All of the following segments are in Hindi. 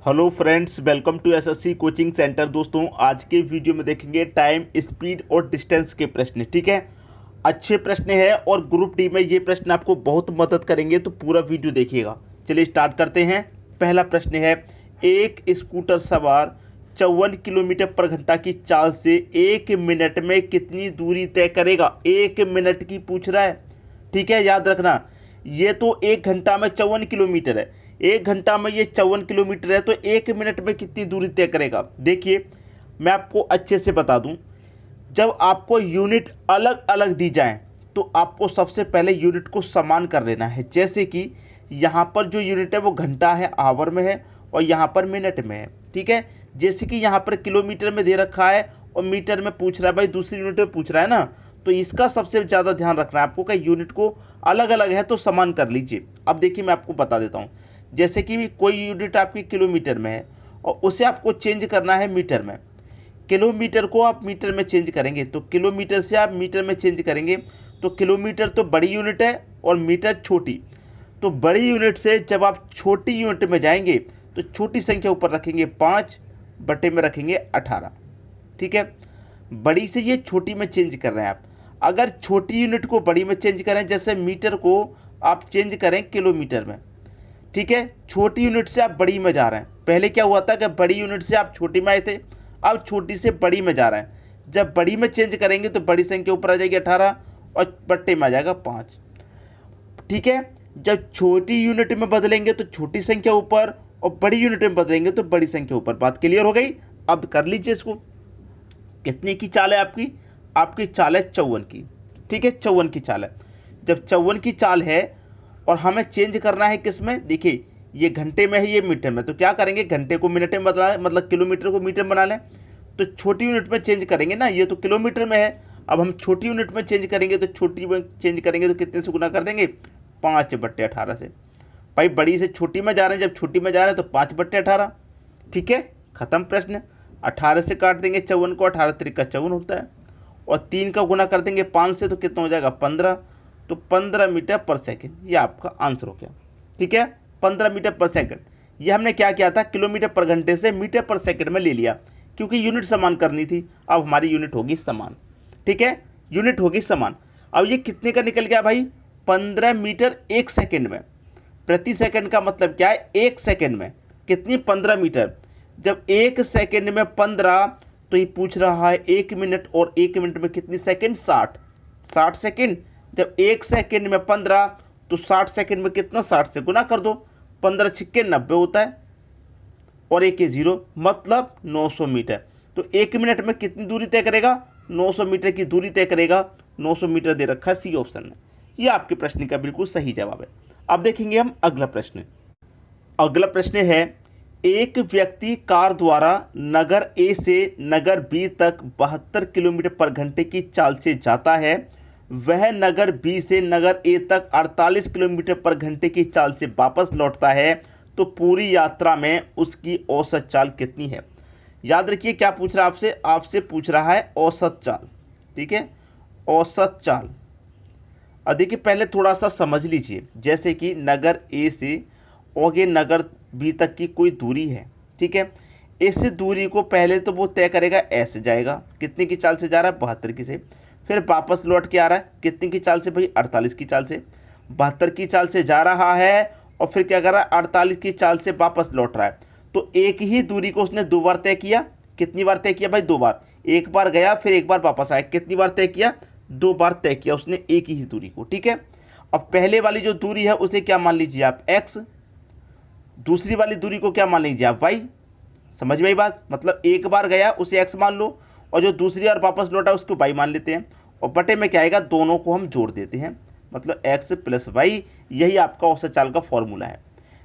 Hello friends, welcome to SSC coaching centre. दोस्तों, आज के वीडियो में देखेंगे टाइम, स्पीड और डिस्टेंस के प्रश्न। ठीक है, अच्छे प्रश्न है और ग्रुप डी में ये प्रश्न आपको बहुत मदद करेंगे, तो पूरा वीडियो देखिएगा। चलिए स्टार्ट करते हैं। पहला प्रश्न है, एक स्कूटर सवार 54 किलोमीटर पर घंटा की चाल से 1 मिनट में कितनी दूरी तय करेगा। 1 मिनट की पूछ रहा है। ठीक है, याद रखना, ये तो 1 घंटा में 54 किलोमीटर है। 1 घंटा में ये 54 किलोमीटर है, तो 1 मिनट में कितनी दूरी तय करेगा। देखिए, मैं आपको अच्छे से बता दूं, जब आपको यूनिट अलग अलग दी जाए तो आपको सबसे पहले यूनिट को समान कर लेना है। जैसे कि यहाँ पर जो यूनिट है वो घंटा है, आवर में है, और यहाँ पर मिनट में है। ठीक है, जैसे कि यहाँ पर किलोमीटर में दे रखा है और मीटर में पूछ रहा है, भाई दूसरी यूनिट में पूछ रहा है ना, तो इसका सबसे ज़्यादा ध्यान रखना है आपको कि यूनिट को अलग अलग है तो समान कर लीजिए। अब देखिए, मैं आपको बता देता हूँ। जैसे कि कोई यूनिट आपकी किलोमीटर में है और उसे आपको चेंज करना है मीटर में। किलोमीटर को आप मीटर में चेंज करेंगे तो किलोमीटर से आप मीटर में चेंज करेंगे तो किलोमीटर तो बड़ी यूनिट है और मीटर छोटी। तो बड़ी यूनिट से जब आप छोटी यूनिट में जाएंगे तो छोटी संख्या ऊपर रखेंगे 5 बटे में रखेंगे 18। ठीक है, बड़ी से ये छोटी में चेंज कर रहे हैं आप। अगर छोटी यूनिट को बड़ी में चेंज करें, जैसे मीटर को आप चेंज करें किलोमीटर में, ठीक है, छोटी यूनिट से आप बड़ी में जा रहे हैं। पहले क्या हुआ था कि बड़ी यूनिट से आप छोटी में आए थे, अब छोटी से बड़ी में जा रहे हैं। जब बड़ी में चेंज करेंगे तो बड़ी संख्या ऊपर आ जाएगी 18 और बट्टे में आ जाएगा 5। ठीक है, जब छोटी यूनिट में बदलेंगे तो छोटी संख्या ऊपर और बड़ी यूनिट में बदलेंगे तो बड़ी संख्या ऊपर। बात क्लियर हो गई। अब कर लीजिए इसको। कितने की चाल है आपकी? आपकी चाल है 54 की। ठीक है, 54 की चाल है। जब 54 की चाल है और हमें चेंज करना है किस में, देखिए ये घंटे में है, ये मीटर में, तो क्या करेंगे, घंटे को मिनट में बदला, मतलब किलोमीटर को मीटर में बना लें। तो छोटी यूनिट में चेंज करेंगे ना, ये तो किलोमीटर में है, अब हम छोटी यूनिट में चेंज करेंगे तो छोटी में चेंज करेंगे तो कितने से गुना कर देंगे, 5 बट्टे 18 से। भाई बड़ी से छोटी में जा रहे हैं, जब छोटी में जा रहे हैं तो 5 बट्टे 18। ठीक है, खत्म प्रश्न। 18 से काट देंगे 54 को, 18 त्रिका 54 होता है, और 3 का गुना कर देंगे 5 से, तो कितना हो जाएगा 15। तो 15 मीटर पर सेकंड, ये आपका आंसर हो गया। ठीक है, 15 मीटर पर सेकंड। ये हमने क्या किया था, किलोमीटर पर घंटे से मीटर पर सेकंड में ले लिया, क्योंकि यूनिट समान करनी थी। अब हमारी यूनिट होगी समान। ठीक है, यूनिट होगी समान। अब ये कितने का निकल गया भाई, 15 मीटर 1 सेकेंड में। प्रति सेकंड का मतलब क्या है, 1 सेकेंड में कितनी, 15 मीटर। जब 1 सेकेंड में 15, तो ये पूछ रहा है 1 मिनट, और 1 मिनट में कितनी सेकेंड, 60 सेकेंड। जब 1 सेकेंड में 15, तो 60 सेकेंड में कितना, 60 से गुना कर दो, 15 छिक्के 90 होता है, और 1 0, मतलब 900 मीटर। तो 1 मिनट में कितनी दूरी तय करेगा, 900 मीटर की दूरी तय करेगा। 900 मीटर दे रखा है सी ऑप्शन में। यह आपके प्रश्न का बिल्कुल सही जवाब है। अब देखेंगे हम अगला प्रश्न। अगला प्रश्न है, एक व्यक्ति कार द्वारा नगर ए से नगर बी तक 72 किलोमीटर पर घंटे की चाल से जाता है। वह नगर बी से नगर ए तक 48 किलोमीटर पर घंटे की चाल से वापस लौटता है, तो पूरी यात्रा में उसकी औसत चाल कितनी है। याद रखिए क्या पूछ रहा है आपसे, आपसे पूछ रहा है औसत चाल। ठीक है, औसत चाल। अब देखिए, पहले थोड़ा सा समझ लीजिए। जैसे कि नगर ए से और ये नगर बी तक की कोई दूरी है। ठीक है, इस दूरी को पहले तो वो तय करेगा, ऐसे जाएगा, कितने की चाल से जा रहा है, 72 की से। फिर वापस लौट के आ रहा है कितने की चाल से भाई, 48 की चाल से। 72 की चाल से जा रहा है और फिर क्या कर रहा है, 48 की चाल से वापस लौट रहा है। तो एक ही दूरी को उसने 2 बार तय किया। कितनी बार तय किया भाई, 2 बार। एक बार गया फिर एक बार वापस आया। कितनी बार तय किया, 2 बार तय किया उसने एक ही दूरी को। ठीक है, अब पहले वाली जो दूरी है उसे क्या मान लीजिए आप, x। दूसरी वाली दूरी को क्या मान लीजिए आप, y। समझ में आई बात, मतलब एक बार गया उसे x मान लो, और जो दूसरी बार वापस लौटा उसको y मान लेते हैं, और बटे में क्या आएगा, दोनों को हम जोड़ देते हैं, मतलब x + y। यही आपका औसत चाल का फॉर्मूला है।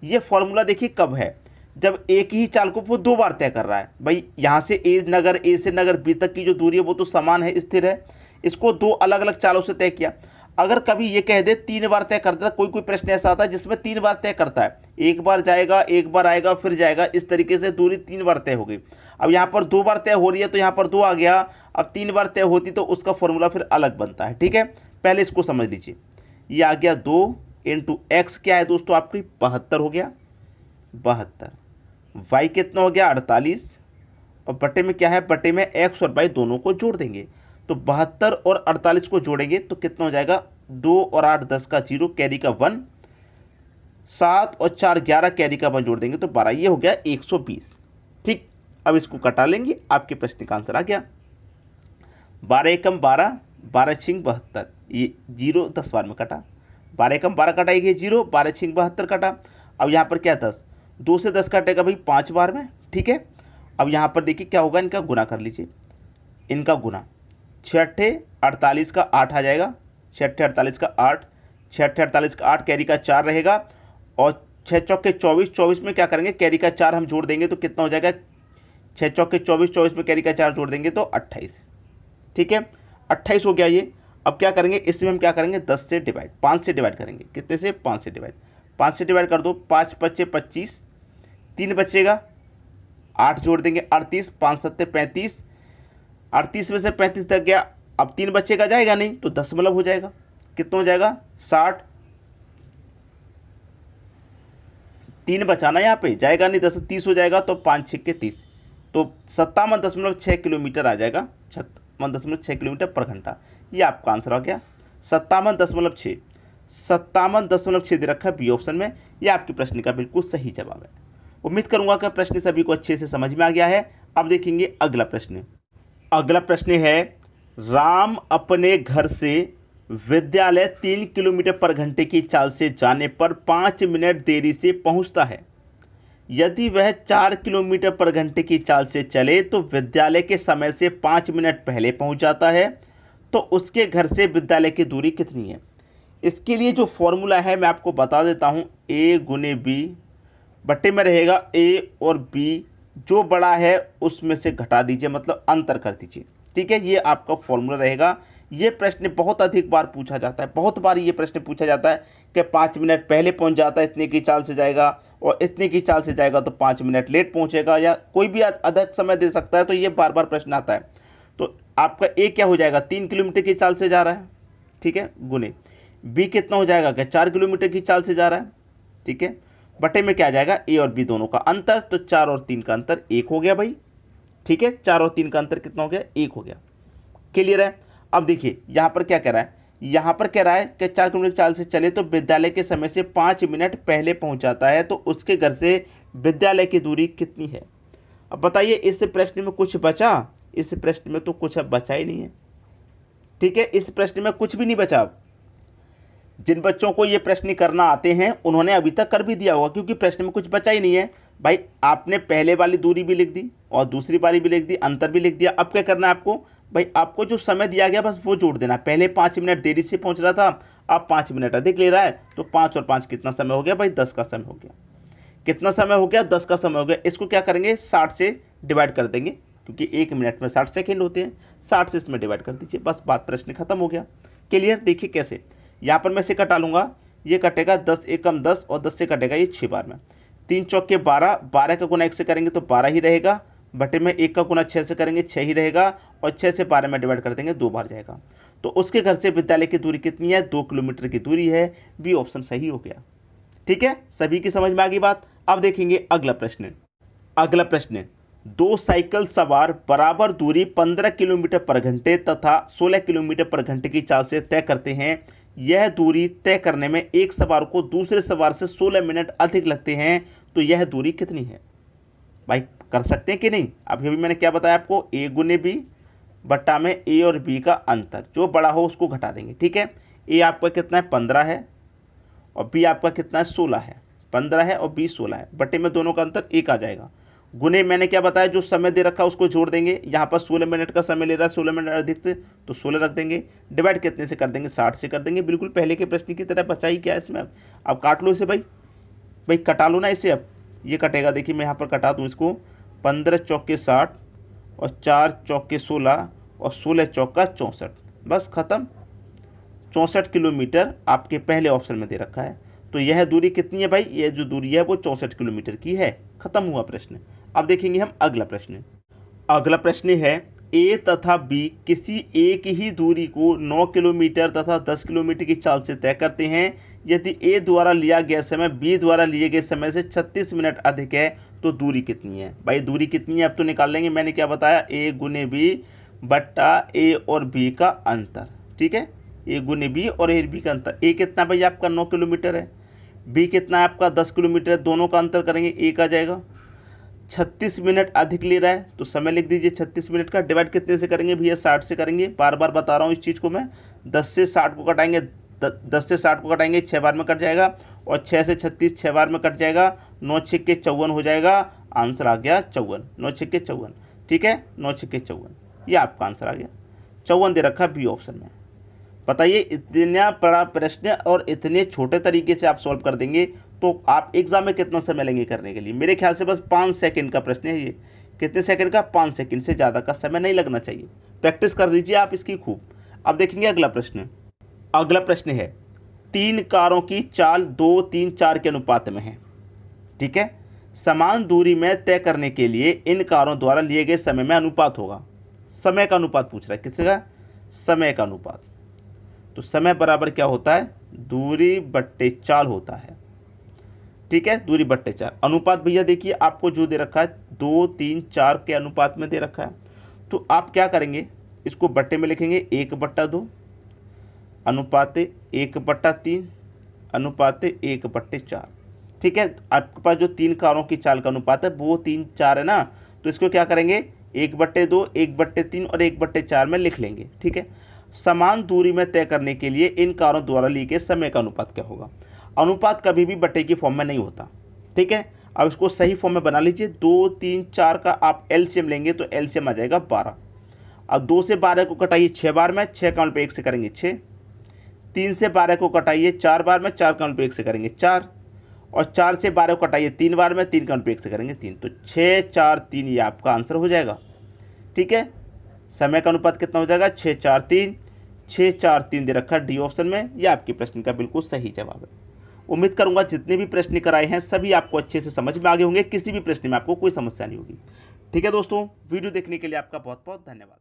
ये फॉर्मूला देखिए कब है, जब एक ही चाल को वो 2 बार तय कर रहा है। भाई यहाँ से नगर ए से नगर बी तक की जो दूरी है वो तो समान है, स्थिर है। इसको 2 अलग अलग चालों से तय किया। अगर कभी ये कह दे 3 बार तय करता है, कोई प्रश्न ऐसा आता है जिसमें 3 बार तय करता है, एक बार जाएगा, एक बार आएगा, फिर जाएगा, इस तरीके से दूरी 3 बार तय हो गई। अब यहाँ पर 2 बार तय हो रही है तो यहाँ पर 2 आ गया। अब 3 बार तय होती तो उसका फॉर्मूला फिर अलग बनता है। ठीक है, पहले इसको समझ लीजिए। ये आ गया 2 × x, क्या है दोस्तों आपकी 72 हो गया, 72 वाई कितना हो गया 48, और बटे में क्या है, बटे में एक्स और वाई दोनों को जोड़ देंगे। तो 72 और 48 को जोड़ेंगे तो कितना हो जाएगा, 2 और 8 10 का 0, कैरी का 1, 7 और 4 11, कैरी का 1 जोड़ देंगे तो 12, ये हो गया 120। ठीक, अब इसको कटा लेंगे, आपके प्रश्न का आंसर आ गया। 12 एकम 12, 12 छिंग 72, ये 0 10 बार में कटा, 12 एकम 12 कटाएगी 0, 12 छिंग 72 कटा। अब यहाँ पर क्या 10, 2 से 10 कटेगा भाई 5 बार में। ठीक है, अब यहाँ पर देखिए क्या होगा, इनका गुना कर लीजिए, इनका गुना 6 48 का 8 आ जाएगा, 6 48 का 8, 6 48 का 8, कैरी का 4 रहेगा, और 6 चौके 24, 24 में क्या करेंगे, कैरी का 4 हम जोड़ देंगे तो कितना हो जाएगा, 6 चौके 24, 24 में कैरी का 4 जोड़ देंगे तो 28। ठीक है, 28 हो गया ये। अब क्या करेंगे, इसमें हम क्या करेंगे, 10 से डिवाइड, 5 से डिवाइड करेंगे, कितने से, 5 से डिवाइड, 5 से डिवाइड कर दो, 5 5 25, 3 बचेगा, 8 जोड़ देंगे 38, 5 7 35, 38 में से 35 तक गया, अब 3 बचेगा, जाएगा नहीं तो दशमलव हो जाएगा, कितना हो जाएगा 60, 3 बचाना यहाँ पे, जाएगा नहीं, 10 30 हो जाएगा, तो 5 6 के 30, तो 57.6 किलोमीटर आ जाएगा, 57.6 किलोमीटर पर घंटा। ये आपका आंसर आ गया 57.6, 57.6 दे रखा है बी ऑप्शन में। यह आपके प्रश्न का बिल्कुल सही जवाब है। उम्मीद करूंगा कि प्रश्न सभी को अच्छे से समझ में आ गया है। अब देखेंगे अगला प्रश्न। अगला प्रश्न है, राम अपने घर से विद्यालय 3 किलोमीटर पर घंटे की चाल से जाने पर 5 मिनट देरी से पहुंचता है। यदि वह 4 किलोमीटर पर घंटे की चाल से चले तो विद्यालय के समय से 5 मिनट पहले पहुंच जाता है, तो उसके घर से विद्यालय की दूरी कितनी है। इसके लिए जो फॉर्मूला है मैं आपको बता देता हूं, a गुने बी बट्टे में रहेगा a और b, जो बड़ा है उसमें से घटा दीजिए, मतलब अंतर कर दीजिए। ठीक है, ये आपका फॉर्मूला रहेगा। ये प्रश्न बहुत अधिक बार पूछा जाता है, बहुत बार ये प्रश्न पूछा जाता है कि 5 मिनट पहले पहुंच जाता है, इतने की चाल से जाएगा, और इतने की चाल से जाएगा तो 5 मिनट लेट पहुंचेगा, या कोई भी अधिक समय दे सकता है। तो ये बार बार प्रश्न आता है। तो आपका ए क्या हो जाएगा, 3 किलोमीटर की चाल से जा रहा है, ठीक है, गुने बी कितना हो जाएगा, क्या 4 किलोमीटर की चाल से जा रहा है, ठीक है, बटे में क्या आ जाएगा, ए और बी दोनों का अंतर, तो 4 और 3 का अंतर 1 हो गया भाई। ठीक है, 4 और 3 का अंतर कितना हो गया, 1 हो गया। क्लियर है। अब देखिए यहाँ पर क्या कह रहा है, यहाँ पर कह रहा है कि 4 किलोमीटर चाल से चले तो विद्यालय के समय से 5 मिनट पहले पहुंच जाता है, तो उसके घर से विद्यालय की दूरी कितनी है। अब बताइए, इस प्रश्न में कुछ बचा, इस प्रश्न में तो कुछ अब बचा ही नहीं है। ठीक है, इस प्रश्न में कुछ भी नहीं बचा। जिन बच्चों को ये प्रश्न करना आते हैं उन्होंने अभी तक कर भी दिया होगा, क्योंकि प्रश्न में कुछ बचा ही नहीं है भाई। आपने पहले वाली दूरी भी लिख दी और दूसरी वाली भी लिख दी, अंतर भी लिख दिया। अब क्या करना है आपको भाई, आपको जो समय दिया गया बस वो जोड़ देना। पहले 5 मिनट देरी से पहुंच रहा था, अब 5 मिनट अधिक ले रहा है, तो 5 और 5 कितना समय हो गया भाई, 10 का समय हो गया। कितना समय हो गया, 10 का समय हो गया। इसको क्या करेंगे, 60 से डिवाइड कर देंगे, क्योंकि 1 मिनट में 60 सेकेंड होते हैं। 60 से इसमें डिवाइड कर दीजिए, बस बात, प्रश्न खत्म हो गया। क्लियर। देखिए कैसे, यहाँ पर मैं से कटा लूँगा, ये कटेगा 10 एकम 10, और 10 से कटेगा ये 6 बार में। 3 चौके 12, 12 का गुना 1 से करेंगे तो 12 ही रहेगा, बटे में 1 का गुना 6 से करेंगे 6 ही रहेगा, और 6 से 12 में डिवाइड कर देंगे 2 बार जाएगा। तो उसके घर से विद्यालय की दूरी कितनी है, 2 किलोमीटर की दूरी है। बी ऑप्शन सही हो गया। ठीक है, सभी की समझ में आ गई बात। अब देखेंगे अगला प्रश्न। अगला प्रश्न, 2 साइकिल सवार बराबर दूरी 15 किलोमीटर पर घंटे तथा 16 किलोमीटर पर घंटे की चाल से तय करते हैं। यह दूरी तय करने में एक सवार को दूसरे सवार से 16 मिनट अधिक लगते हैं, तो यह दूरी कितनी है। भाई कर सकते हैं कि नहीं। अभी मैंने क्या बताया आपको, ए गुने बी बट्टा में ए और बी का अंतर, जो बड़ा हो उसको घटा देंगे। ठीक है, ए आपका कितना है 15 है, और बी आपका कितना है 16 है। 15 है और बी 16 है, बटे में दोनों का अंतर 1 आ जाएगा। गुने मैंने क्या बताया, जो समय दे रखा है उसको जोड़ देंगे। यहाँ पर 16 मिनट का समय ले रहा है, 16 मिनट अधिक से, तो 16 रख देंगे। डिवाइड कितने से कर देंगे, 60 से कर देंगे। बिल्कुल पहले के प्रश्न की तरह बचा ही क्या है इसमें। अब काट लो इसे भाई, भाई कटा लो ना इसे। अब ये कटेगा, देखिए मैं यहाँ पर कटा दूँ इसको, 15 चौके 60 और 4 चौके 16 और 16 चौका 64, बस खत्म। 64 किलोमीटर आपके पहले ऑप्शन में दे रखा है। तो यह दूरी कितनी है भाई, यह जो दूरी है वो 64 किलोमीटर की है। खत्म हुआ प्रश्न। अब देखेंगे हम अगला प्रश्न। अगला प्रश्न है, ए तथा बी किसी एक ही दूरी को 9 किलोमीटर तथा 10 किलोमीटर की चाल से तय करते हैं। यदि ए द्वारा लिया गया समय बी द्वारा लिए गए समय से 36 मिनट अधिक है, तो तो दूरी कितनी है भाई, दूरी कितनी है अब तो निकाल लेंगे। मैंने क्या बताया, ए गुने बी बट्टा ए और बी का अंतर, ठीक है, ए गुने बी और ए बी का अंतर। ए कितना भाई आपका 9 किलोमीटर है, बी कितना है आपका 10 किलोमीटर है, दोनों का अंतर करेंगे एक आ जाएगा। 36 मिनट अधिक ले रहा है तो समय लिख दीजिए 36 मिनट का, डिवाइड कितने से करेंगे भैया 60 से करेंगे। बार बार बता रहा हूँ इस चीज़ को मैं, 10 से 60 को कटाएंगे, 10 से 60 को कटाएंगे 6 बार में कट जाएगा, और 6 से 36 6 बार में कट जाएगा, 9 छिक्के 54 हो जाएगा, आंसर आ गया 54, 9 छिक्के 54, ठीक है, 9 छिक्के 54, ये आपका आंसर आ गया 54 दे रखा बी ऑप्शन में। बताइए इतना बड़ा प्रश्न और इतने छोटे तरीके से आप सॉल्व कर देंगे तो आप एग्जाम में कितना समय लेंगे करने के लिए। मेरे ख्याल से बस 5 सेकंड का प्रश्न है ये, कितने सेकंड का, 5 सेकंड से ज़्यादा का समय नहीं लगना चाहिए। प्रैक्टिस कर दीजिए आप इसकी खूब। अब देखेंगे अगला प्रश्न। अगला प्रश्न है 3 कारों की चाल 2 3 4 के अनुपात में है, ठीक है, समान दूरी में तय करने के लिए इन कारों द्वारा लिए गए समय में अनुपात होगा। समय का अनुपात पूछ रहा है, किसका, समय का अनुपात। तो समय बराबर क्या होता है, दूरी बट्टे चाल होता है, ठीक है, दूरी बट्टे चाल। अनुपात भैया देखिए आपको जो दे रखा है 2 3 4 के अनुपात में दे रखा है, तो आप क्या करेंगे, इसको बट्टे में लिखेंगे 1/2 अनुपात 1/3 अनुपात 1/4, ठीक है। आपके पास जो 3 कारों की चाल का अनुपात है वो 3 4 है ना, तो इसको क्या करेंगे 1/2 1/3 और 1/4 में लिख लेंगे, ठीक है। समान दूरी में तय करने के लिए इन कारों द्वारा लिए गए समय का अनुपात क्या होगा। अनुपात कभी भी बट्टे की फॉर्म में नहीं होता, ठीक है। अब इसको सही फॉर्म में बना लीजिए, 2 3 4 का आप एलसीएम लेंगे तो एलसीएम आ जाएगा 12। अब 2 से 12 को कटाइए 6 बार में, 6 का मतलब 1 से करेंगे 6। 3 से 12 को कटाइए 4 बार में, 4 का मतलब 1 से करेंगे 4, और 4 से 12 को कटाइए 3 बार में, 3 का मतलब 1 से करेंगे 3, तो 6 4 3 ये आपका आंसर हो जाएगा, ठीक है। समय का अनुपात कितना हो जाएगा 6 4 3, 6 4 3 दे रखा डी ऑप्शन में, यह आपके प्रश्न का बिल्कुल सही जवाब है। उम्मीद करूंगा जितने भी प्रश्न कराए हैं सभी आपको अच्छे से समझ में आ गए होंगे, किसी भी प्रश्न में आपको कोई समस्या नहीं होगी, ठीक है दोस्तों। वीडियो देखने के लिए आपका बहुत बहुत धन्यवाद।